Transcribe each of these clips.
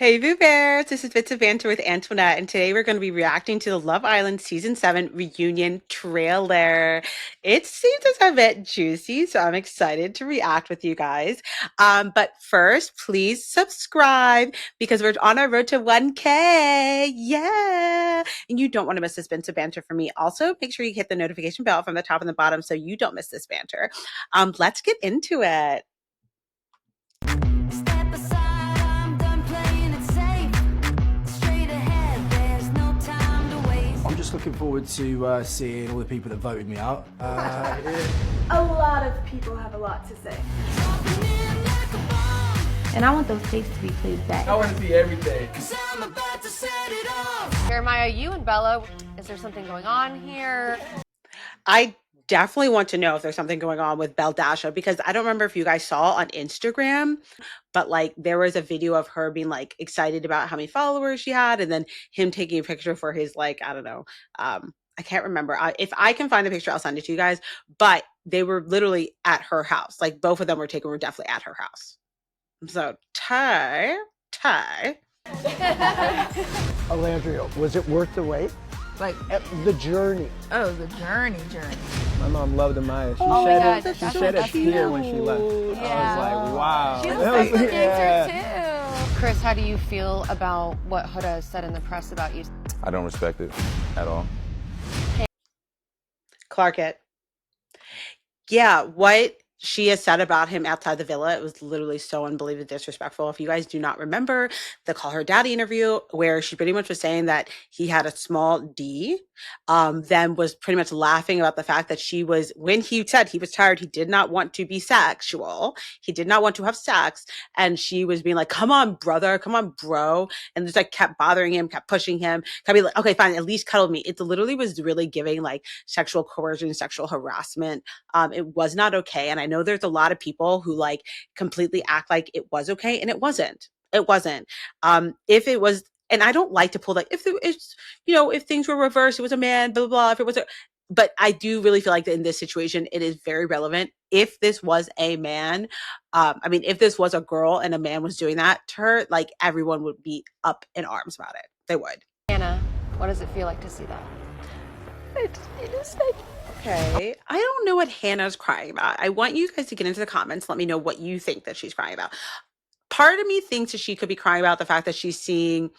Hey Boo Bears, this is Bits of Banter with Antoinette, and today we're going to be reacting to the Love Island Season 7 reunion trailer. It seems a bit juicy, so I'm excited to react with you guys. But first, please subscribe because we're on our road to 1K. Yeah! And you don't want to miss this Bits of Banter from me. Also, make sure you hit the notification bell from the top and the bottom so you don't miss this banter. Let's get into it. Step aside, I'm done playing it safe. Straight ahead, there's no time to waste. I'm just looking forward to seeing all the people that voted me out. A lot of people have a lot to say. Dropping in like a bomb, And I want those tapes to be played back. I want to see everything. 'cause I'm about to set it off. Jeremiah, you and Bella, is there something going on here? I definitely want to know if there's something going on with Beldasha because I don't remember if you guys saw on Instagram, but like there was a video of her being like excited about how many followers she had, and then him taking a picture for his like I don't know, I can't remember. If I can find the picture, I'll send it to you guys. But they were literally at her house. Like both of them were taken. Were definitely at her house. So Ty. Alandria, was it worth the wait? Like, The journey. oh, the journey. My mom loved Amaya. She Oh my God, shed, she that's shed so a tear when she left. Yeah. I was like, wow. She was That like was- the yeah. dancer too. Chris, how do you feel about what Huda said in the press about you? I don't respect it at all. Clark it. Yeah, what she has said about him outside the villa, it was literally so unbelievably disrespectful. If you guys do not remember the Call Her Daddy interview, where she pretty much was saying that he had a small D, then was pretty much laughing about the fact that she was, when he said he was tired, he did not want to be sexual, he did not want to have sex, and she was being like, come on, brother, come on, bro, and just like kept bothering him, kept pushing him, kept being like, okay, fine, at least cuddle me. It literally was really giving like sexual coercion, sexual harassment. It was not okay. And I know there's a lot of people who like completely act like it was okay, and it wasn't. It wasn't. If it was, and I don't like to pull like if it's if things were reversed, it was a man, blah blah blah. If it was a, but I do really feel like that in this situation, it is very relevant. If this was a man, I mean, if this was a girl and a man was doing that to her, like everyone would be up in arms about it. They would. Hannah, what does it feel like to see that? Okay. I don't know what Hannah's crying about. I want you guys to get into the comments. Let me know what you think that she's crying about. Part of me thinks that she could be crying about the fact that she's seeing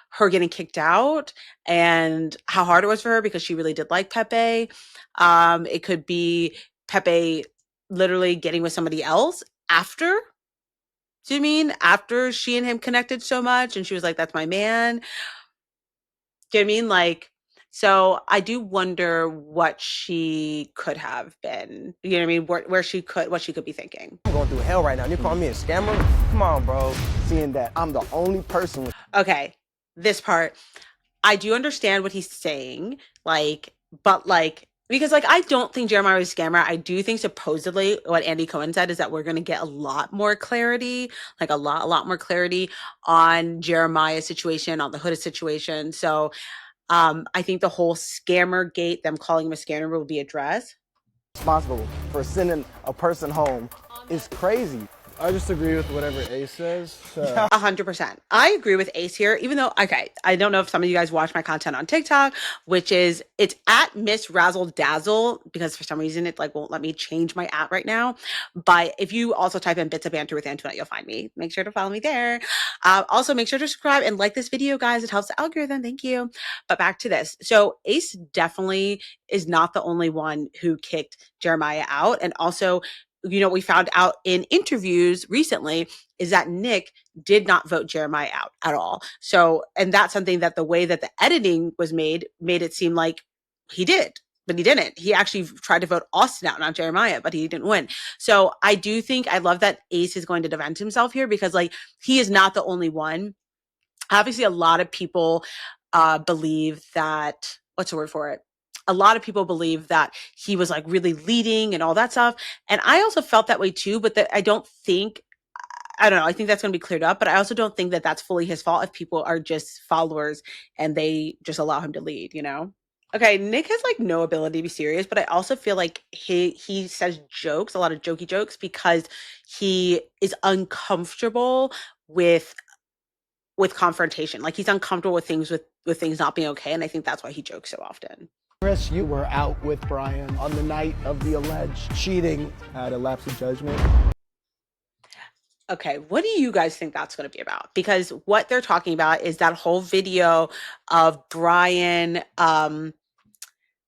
her getting kicked out and how hard it was for her because she really did like Pepe. It could be Pepe literally getting with somebody else after. Do you mean after she and him connected so much and she was like, that's my man? Do you know what I mean? Like, so I do wonder what she could have been. You know what I mean? Where she could, what she could be thinking. I'm going through hell right now. You call me a scammer? Come on, bro. Seeing that I'm the only person with Okay, this part, I do understand what he's saying, like, but like, because like I don't think Jeremiah was a scammer. I do think supposedly what Andy Cohen said is that we're gonna get a lot more clarity, like a lot more clarity on Jeremiah's situation, on the Huda situation. So I think the whole scammer gate, them calling him a scammer, will be addressed. responsible for sending a person home is crazy. I just agree with whatever Ace says. So. 100%. I agree with Ace here, even though, okay, I don't know if some of you guys watch my content on TikTok, which is, it's at Miss Razzle Dazzle, because for some reason it like won't let me change my at right now. But if you also type in Bits of Banter with Antoinette, you'll find me. Make sure to follow me there. Also, make sure to subscribe and like this video, guys. It helps the algorithm. Thank you. But back to this. So Ace definitely is not the only one who kicked Jeremiah out. And also, we found out in interviews recently is that Nick did not vote Jeremiah out at all. So, and that's something that the way that the editing was made it seem like he did, but he didn't. He actually tried to vote Austin out, not Jeremiah, but he didn't win. So I do think, I love that Ace is going to defend himself here because like he is not the only one. Obviously, a lot of people believe that, what's the word for it? A lot of people believe that he was like really leading and all that stuff. And I also felt that way too, but that I don't think, I don't know, I think that's going to be cleared up, but I also don't think that that's fully his fault if people are just followers and they just allow him to lead. Okay, Nick has like no ability to be serious, but I also feel like he says jokes, a lot of jokey jokes, because he is uncomfortable with with confrontation. Like he's uncomfortable with things not being okay, and I think that's why he jokes so often. Chris, you were out with Brian on the night of the alleged cheating. Had a lapse of judgment. Okay, what do you guys think that's going to be about? Because what they're talking about is that whole video of Brian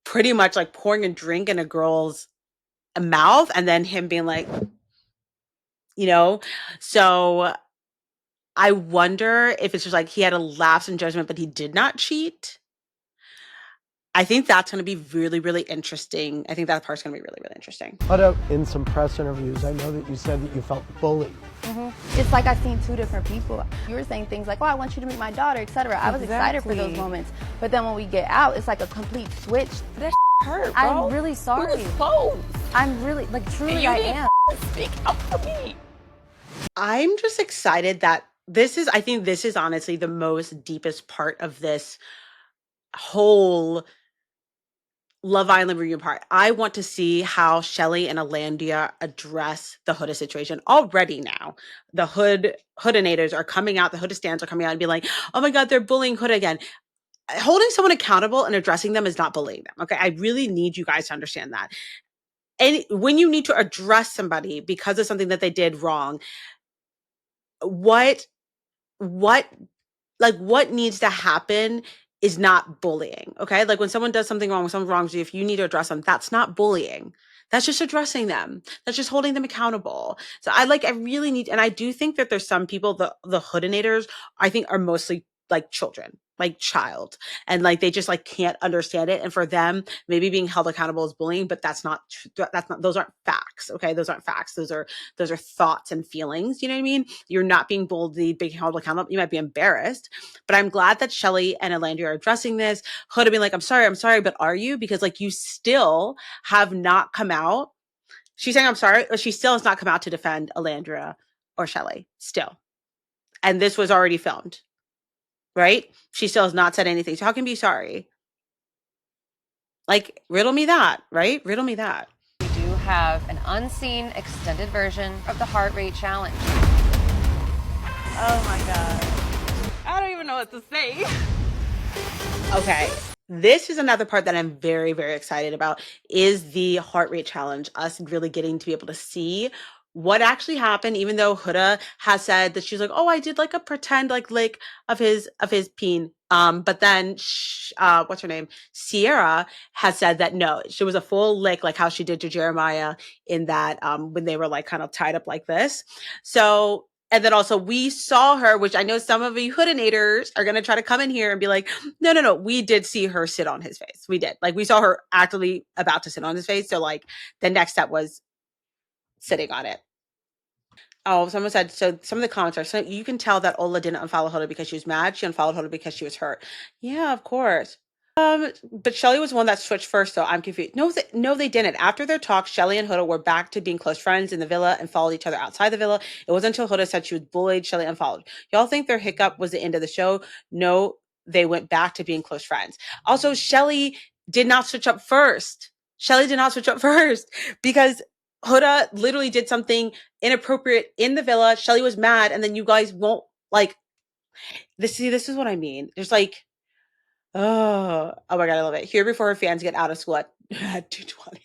pretty much like pouring a drink in a girl's mouth and then him being like, you know, so I wonder if it's just like he had a lapse in judgment, but he did not cheat. I think that's going to be really, really interesting. I think that part's going to be really, really interesting. But in some press interviews, I know that you said that you felt bullied. It's like I've seen two different people. You were saying things like, oh, I want you to meet my daughter, etc. I was excited for those moments. But then when we get out, it's like a complete switch. That hurt, bro. I'm really sorry. We were close. I'm really, like, truly, And I you am. didn't speak up for me. I'm just excited that I think this is honestly the most deepest part of this whole Love Island reunion part. I want to see how Shelly and Alandia address the Huda situation already now. The Hoodinators are coming out, the Huda stands are coming out and be like, oh my God, they're bullying Huda again. Holding someone accountable and addressing them is not bullying them. Okay. I really need you guys to understand that. And when you need to address somebody because of something that they did wrong, what needs to happen is not bullying. Okay. Like when someone does something wrong, when someone wrongs you, if you need to address them, that's not bullying. That's just addressing them. That's just holding them accountable. So I really need, and I do think that there's some people, the Hoodinators, I think are mostly like children, like child. And like, they just like can't understand it. And for them, maybe being held accountable is bullying, but those aren't facts. Okay. Those aren't facts. Those are thoughts and feelings. You know what I mean? You're not being bullied, being held accountable. You might be embarrassed, but I'm glad that Shelly and Alandria are addressing this. Hood being like, I'm sorry, but are you? Because like you still have not come out. She's saying I'm sorry, but she still has not come out to defend Alandria or Shelly still. And this was already filmed, right? She still has not said anything. So how can you be sorry? Like, riddle me that, right? Riddle me that. We do have an unseen extended version of the heart rate challenge. Oh my God. I don't even know what to say. Okay. This is another part that I'm very, very excited about is the heart rate challenge. Us really getting to be able to see what actually happened, even though Huda has said that she's like, oh, I did like a pretend like lick of his peen. But then what's her name? Sierra has said that no, she was a full lick, like how she did to Jeremiah in that when they were like kind of tied up like this. So and then also we saw her, which I know some of you Hoodinators are going to try to come in here and be like, no. We did see her sit on his face. We did. Like we saw her actively about to sit on his face. So like the next step was sitting on it. Oh, someone said, so some of the comments are, so you can tell that Ola didn't unfollow Hoda because she was mad. She unfollowed Hoda because she was hurt. Yeah, of course. But Shelly was one that switched first, so I'm confused. No, they didn't. After their talk, Shelly and Huda were back to being close friends in the villa and followed each other outside the villa. It wasn't until Huda said she was bullied, Shelly unfollowed. Y'all think their hiccup was the end of the show? No, they went back to being close friends. Also, Shelly did not switch up first. Shelly did not switch up first because Huda literally did something inappropriate in the villa. Shelly was mad, and then you guys won't like this. See, this is what I mean. There's like, oh my God, I love it. Here before her fans get out of school at 2:20.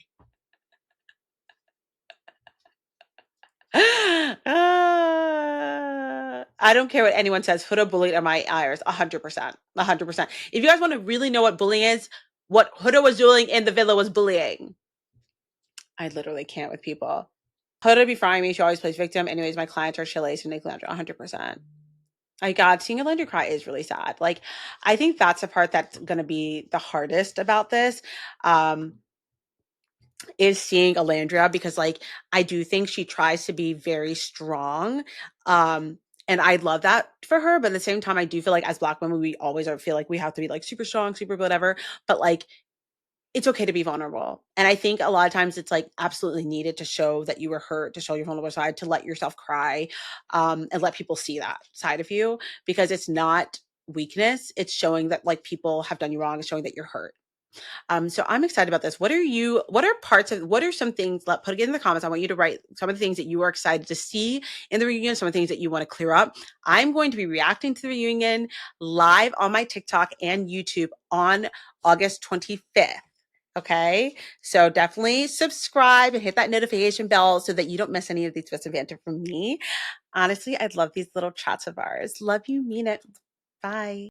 I don't care what anyone says. Huda bullied at my ears. 100%. 100%. If you guys want to really know what bullying is, what Huda was doing in the villa was bullying. I literally can't with people. Huda be frying me. She always plays victim. Anyways, my clients are Shalace and Nick Landry. 100%. My God, seeing Alandria cry is really sad. Like, I think that's the part that's going to be the hardest about this, is seeing Alandria because, like, I do think she tries to be very strong. And I love that for her. But at the same time, I do feel like as Black women, we always feel like we have to be like super strong, super whatever. But like, it's okay to be vulnerable. And I think a lot of times it's like absolutely needed to show that you were hurt, to show your vulnerable side, to let yourself cry, and let people see that side of you, because it's not weakness. It's showing that like people have done you wrong. It's showing that you're hurt. So I'm excited about this. What are parts of, what are some things, put it in the comments. I want you to write some of the things that you are excited to see in the reunion, some of the things that you want to clear up. I'm going to be reacting to the reunion live on my TikTok and YouTube on August 25th. Okay, so definitely subscribe and hit that notification bell so that you don't miss any of these bits of banter from me. Honestly, I love these little chats of ours. Love you, mean it. Bye.